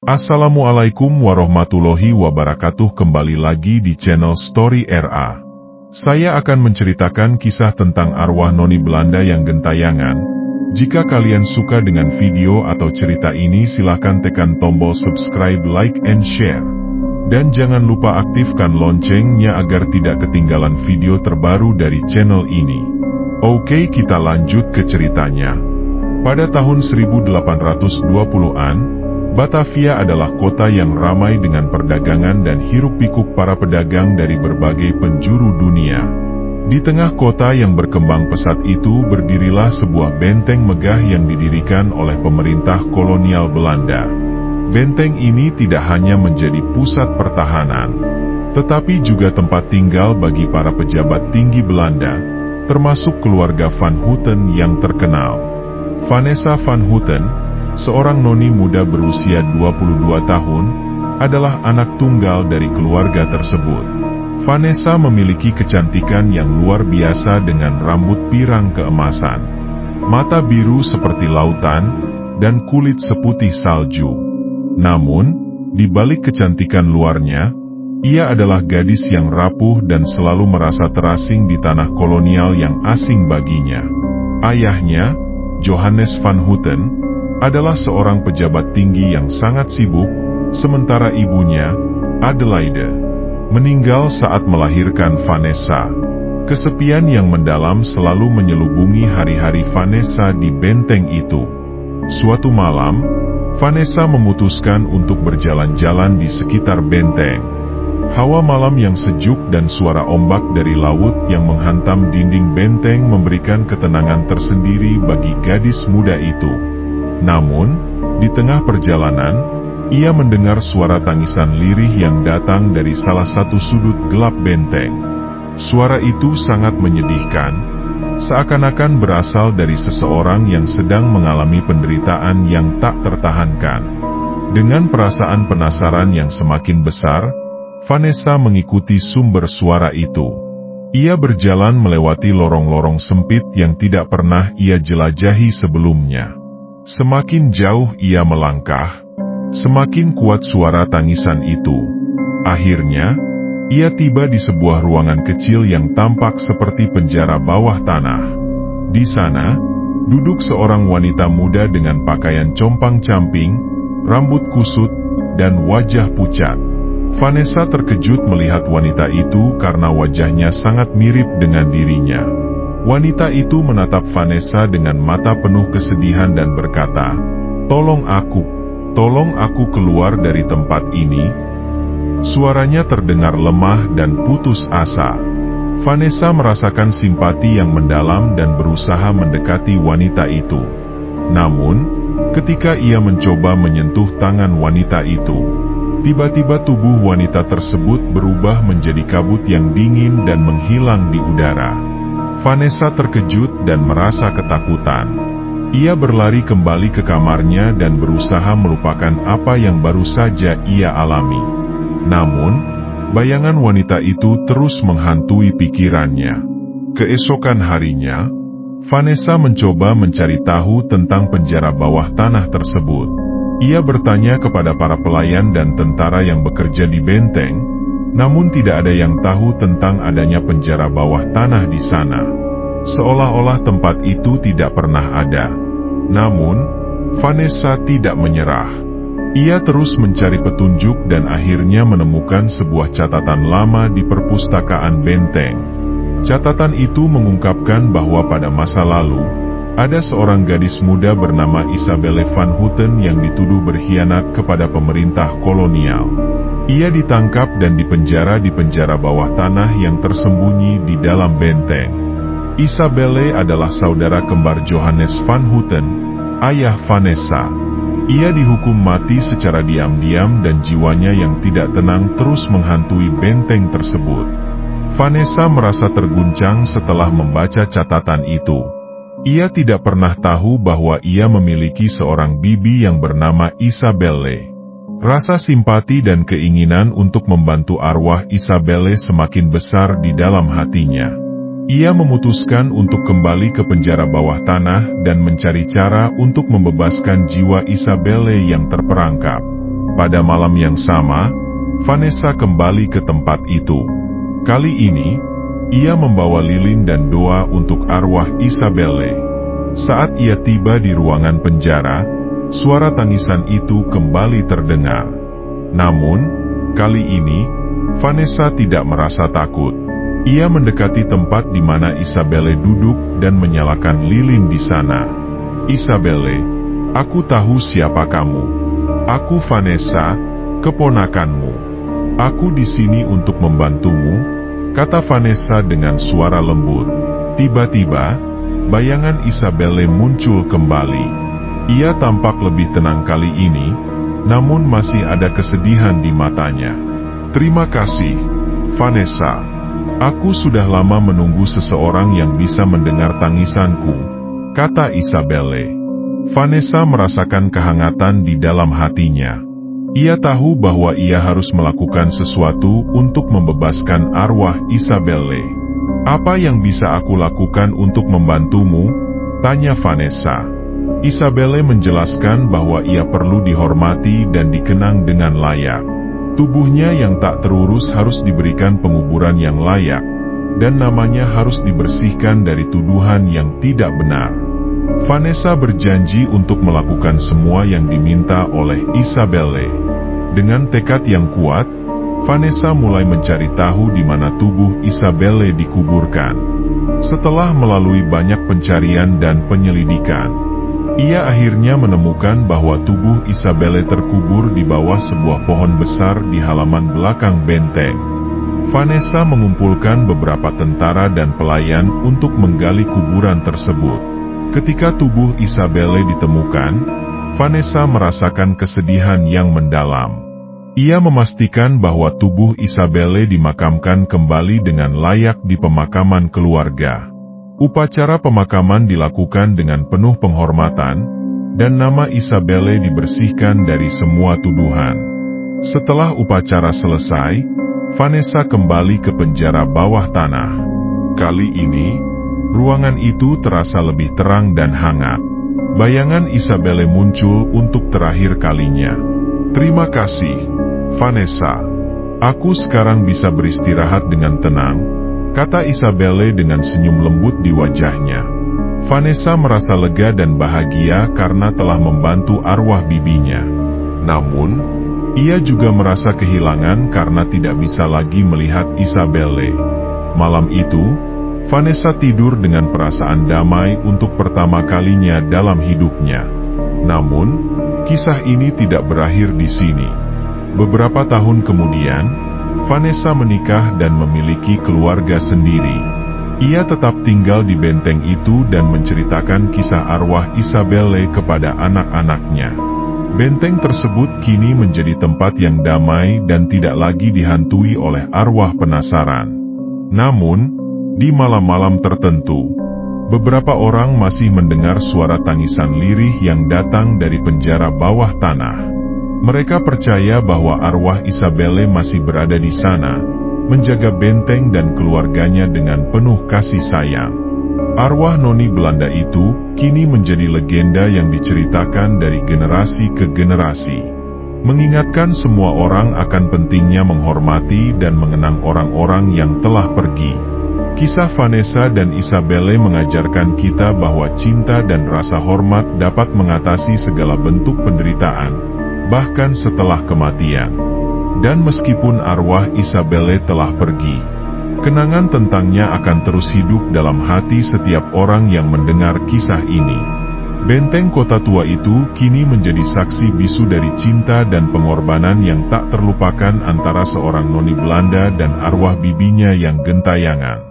Assalamualaikum warahmatullahi wabarakatuh. Kembali lagi di channel Story RA. Saya akan menceritakan kisah tentang arwah noni Belanda yang gentayangan. Jika kalian suka dengan video atau cerita ini, silahkan tekan tombol subscribe, like, and share. Dan jangan lupa aktifkan loncengnya agar tidak ketinggalan video terbaru dari channel ini. Oke, kita lanjut ke ceritanya. Pada tahun 1820-an, Batavia adalah kota yang ramai dengan perdagangan dan hiruk-pikuk para pedagang dari berbagai penjuru dunia. Di tengah kota yang berkembang pesat itu berdirilah sebuah benteng megah yang didirikan oleh pemerintah kolonial Belanda. Benteng ini tidak hanya menjadi pusat pertahanan, tetapi juga tempat tinggal bagi para pejabat tinggi Belanda, termasuk keluarga Van Houten yang terkenal. Vanessa Van Houten, seorang noni muda berusia 22 tahun, adalah anak tunggal dari keluarga tersebut. Vanessa memiliki kecantikan yang luar biasa dengan rambut pirang keemasan, mata biru seperti lautan, dan kulit seputih salju. Namun, di balik kecantikan luarnya, ia adalah gadis yang rapuh dan selalu merasa terasing di tanah kolonial yang asing baginya. Ayahnya, Johannes Van Houten, adalah seorang pejabat tinggi yang sangat sibuk, sementara ibunya, Adelaide, meninggal saat melahirkan Vanessa. Kesepian yang mendalam selalu menyelubungi hari-hari Vanessa di benteng itu. Suatu malam, Vanessa memutuskan untuk berjalan-jalan di sekitar benteng. Hawa malam yang sejuk dan suara ombak dari laut yang menghantam dinding benteng memberikan ketenangan tersendiri bagi gadis muda itu. Namun, di tengah perjalanan, ia mendengar suara tangisan lirih yang datang dari salah satu sudut gelap benteng. Suara itu sangat menyedihkan, seakan-akan berasal dari seseorang yang sedang mengalami penderitaan yang tak tertahankan. Dengan perasaan penasaran yang semakin besar, Vanessa mengikuti sumber suara itu. Ia berjalan melewati lorong-lorong sempit yang tidak pernah ia jelajahi sebelumnya. Semakin jauh ia melangkah, semakin kuat suara tangisan itu. Akhirnya, ia tiba di sebuah ruangan kecil yang tampak seperti penjara bawah tanah. Di sana, duduk seorang wanita muda dengan pakaian compang-camping, rambut kusut, dan wajah pucat. Vanessa terkejut melihat wanita itu karena wajahnya sangat mirip dengan dirinya. Wanita itu menatap Vanessa dengan mata penuh kesedihan dan berkata, tolong aku keluar dari tempat ini." Suaranya terdengar lemah dan putus asa. Vanessa merasakan simpati yang mendalam dan berusaha mendekati wanita itu. Namun, ketika ia mencoba menyentuh tangan wanita itu, tiba-tiba tubuh wanita tersebut berubah menjadi kabut yang dingin dan menghilang di udara. Vanessa terkejut dan merasa ketakutan. Ia berlari kembali ke kamarnya dan berusaha melupakan apa yang baru saja ia alami. Namun, bayangan wanita itu terus menghantui pikirannya. Keesokan harinya, Vanessa mencoba mencari tahu tentang penjara bawah tanah tersebut. Ia bertanya kepada para pelayan dan tentara yang bekerja di benteng, namun tidak ada yang tahu tentang adanya penjara bawah tanah di sana. Seolah-olah tempat itu tidak pernah ada. Namun, Vanessa tidak menyerah. Ia terus mencari petunjuk dan akhirnya menemukan sebuah catatan lama di perpustakaan benteng. Catatan itu mengungkapkan bahwa pada masa lalu, ada seorang gadis muda bernama Isabelle Van Houten yang dituduh berkhianat kepada pemerintah kolonial. Ia ditangkap dan dipenjara di penjara bawah tanah yang tersembunyi di dalam benteng. Isabelle adalah saudara kembar Johannes Van Houten, ayah Vanessa. Ia dihukum mati secara diam-diam dan jiwanya yang tidak tenang terus menghantui benteng tersebut. Vanessa merasa terguncang setelah membaca catatan itu. Ia tidak pernah tahu bahwa ia memiliki seorang bibi yang bernama Isabelle. Rasa simpati dan keinginan untuk membantu arwah Isabelle semakin besar di dalam hatinya. Ia memutuskan untuk kembali ke penjara bawah tanah dan mencari cara untuk membebaskan jiwa Isabelle yang terperangkap. Pada malam yang sama, Vanessa kembali ke tempat itu. Kali ini, ia membawa lilin dan doa untuk arwah Isabelle. Saat ia tiba di ruangan penjara, suara tangisan itu kembali terdengar. Namun, kali ini, Vanessa tidak merasa takut. Ia mendekati tempat di mana Isabelle duduk dan menyalakan lilin di sana. "Isabelle, aku tahu siapa kamu. Aku Vanessa, keponakanmu. Aku di sini untuk membantumu," kata Vanessa dengan suara lembut. Tiba-tiba, bayangan Isabelle muncul kembali. Ia tampak lebih tenang kali ini, namun masih ada kesedihan di matanya. "Terima kasih, Vanessa. Aku sudah lama menunggu seseorang yang bisa mendengar tangisanku," kata Isabelle. Vanessa merasakan kehangatan di dalam hatinya. Ia tahu bahwa ia harus melakukan sesuatu untuk membebaskan arwah Isabelle. "Apa yang bisa aku lakukan untuk membantumu?" tanya Vanessa. Isabelle menjelaskan bahwa ia perlu dihormati dan dikenang dengan layak. Tubuhnya yang tak terurus harus diberikan penguburan yang layak, dan namanya harus dibersihkan dari tuduhan yang tidak benar. Vanessa berjanji untuk melakukan semua yang diminta oleh Isabelle. Dengan tekad yang kuat, Vanessa mulai mencari tahu di mana tubuh Isabelle dikuburkan. Setelah melalui banyak pencarian dan penyelidikan, ia akhirnya menemukan bahwa tubuh Isabelle terkubur di bawah sebuah pohon besar di halaman belakang benteng. Vanessa mengumpulkan beberapa tentara dan pelayan untuk menggali kuburan tersebut. Ketika tubuh Isabelle ditemukan, Vanessa merasakan kesedihan yang mendalam. Ia memastikan bahwa tubuh Isabelle dimakamkan kembali dengan layak di pemakaman keluarga. Upacara pemakaman dilakukan dengan penuh penghormatan, dan nama Isabelle dibersihkan dari semua tuduhan. Setelah upacara selesai, Vanessa kembali ke penjara bawah tanah. Kali ini, ruangan itu terasa lebih terang dan hangat. Bayangan Isabelle muncul untuk terakhir kalinya. "Terima kasih, Vanessa. Aku sekarang bisa beristirahat dengan tenang," kata Isabelle dengan senyum lembut di wajahnya. Vanessa merasa lega dan bahagia karena telah membantu arwah bibinya. Namun, ia juga merasa kehilangan karena tidak bisa lagi melihat Isabelle. Malam itu, Vanessa tidur dengan perasaan damai untuk pertama kalinya dalam hidupnya. Namun, kisah ini tidak berakhir di sini. Beberapa tahun kemudian, Vanessa menikah dan memiliki keluarga sendiri. Ia tetap tinggal di benteng itu dan menceritakan kisah arwah Isabelle kepada anak-anaknya. Benteng tersebut kini menjadi tempat yang damai dan tidak lagi dihantui oleh arwah penasaran. Namun, di malam-malam tertentu, beberapa orang masih mendengar suara tangisan lirih yang datang dari penjara bawah tanah. Mereka percaya bahwa arwah Isabelle masih berada di sana, menjaga benteng dan keluarganya dengan penuh kasih sayang. Arwah noni Belanda itu kini menjadi legenda yang diceritakan dari generasi ke generasi, mengingatkan semua orang akan pentingnya menghormati dan mengenang orang-orang yang telah pergi. Kisah Vanessa dan Isabelle mengajarkan kita bahwa cinta dan rasa hormat dapat mengatasi segala bentuk penderitaan, bahkan setelah kematian. Dan meskipun arwah Isabelle telah pergi, kenangan tentangnya akan terus hidup dalam hati setiap orang yang mendengar kisah ini. Benteng kota tua itu kini menjadi saksi bisu dari cinta dan pengorbanan yang tak terlupakan antara seorang noni Belanda dan arwah bibinya yang gentayangan.